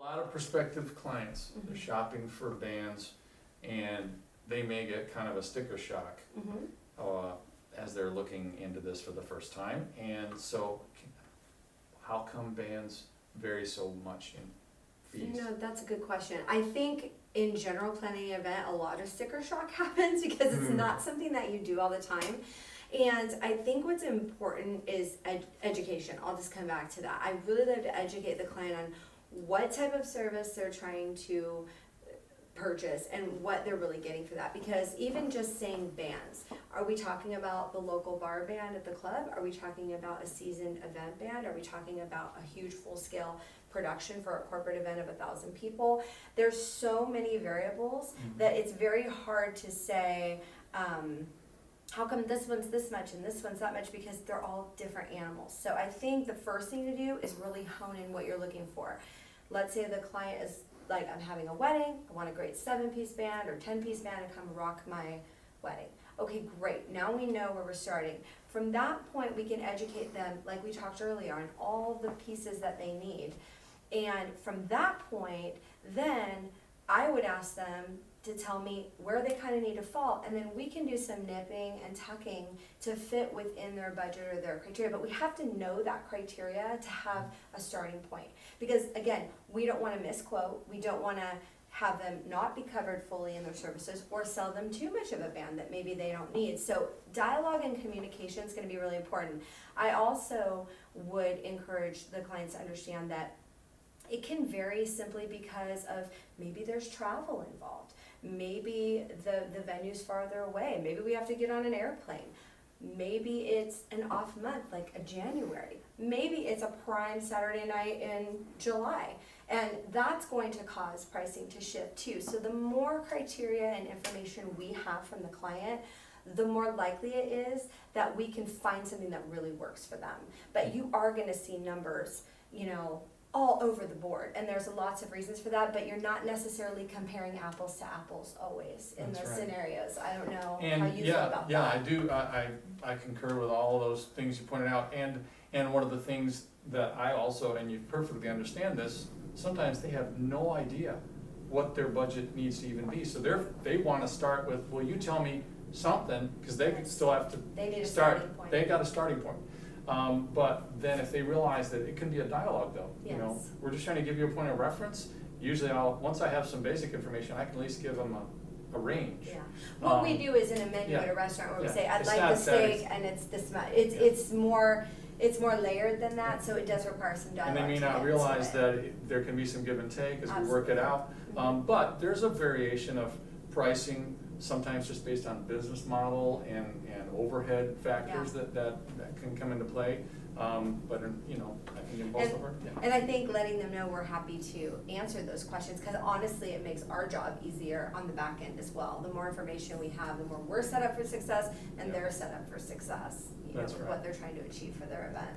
A lot of prospective clients, they're shopping for bands, and they may get kind of a sticker shock as they're looking into this for the first time. And so, how come bands vary so much in fees? No, that's a good question. I think in general planning an event, a lot of sticker shock happens because it's not something that you do all the time. And I think what's important is education. I'll just come back to that. I really love to educate the client on what type of service they're trying to purchase and what they're really getting for that. Because even just saying bands, are we talking about the local bar band at the club? Are we talking about a seasoned event band? Are we talking about a huge full-scale production for a corporate event of 1,000 people? There's so many variables that it's very hard to say, how come this one's this much and this one's that much, because they're all different animals. So I think the first thing to do is really hone in what you're looking for. Let's say the client is like, I'm having a wedding, I want a great 7-piece band or 10-piece band to come rock my wedding. Okay, great, now we know where we're starting. From that point, we can educate them, like we talked earlier, on all the pieces that they need. And from that point, then I would ask them to tell me where they kind of need to fall, and then we can do some nipping and tucking to fit within their budget or their criteria. But we have to know that criteria to have a starting point, because again, we don't want to misquote, we don't want to have them not be covered fully in their services or sell them too much of a band that maybe they don't need. So dialogue and communication is going to be really important. I also would encourage the clients to understand that it can vary simply because of maybe there's travel involved. Maybe the venue's farther away. Maybe we have to get on an airplane. Maybe it's an off month, like a January. Maybe it's a prime Saturday night in July. And that's going to cause pricing to shift too. So the more criteria and information we have from the client, the more likely it is that we can find something that really works for them. But you are gonna see numbers, all over the board, and there's lots of reasons for that, but you're not necessarily comparing apples to apples always in those scenarios. I don't know how you feel about that. Yeah, I do. I concur with all those things you pointed out, and one of the things that I also, and you perfectly understand this, sometimes they have no idea what their budget needs to even be. So they want to start with, well, you tell me something, because they still have to They need a start. starting point. They got a starting point. But then if they realize that it can be a dialogue though, Yes. we're just trying to give you a point of reference. Usually once I have some basic information, I can at least give them a range. Yeah. What we do is in a menu at a restaurant where we say, I'd It's like not the steak static. and it's this much. It's more layered than that, so it does require some dialogue. And they may to not get into realize it. that there can be some give and take as we work it out. But there's a variation of pricing, sometimes just based on business model and overhead factors that can come into play. But I think in both of them. And I think letting them know we're happy to answer those questions, because honestly, it makes our job easier on the back end as well. The more information we have, the more we're set up for success, and they're set up for success, That's with right. what they're trying to achieve for their event.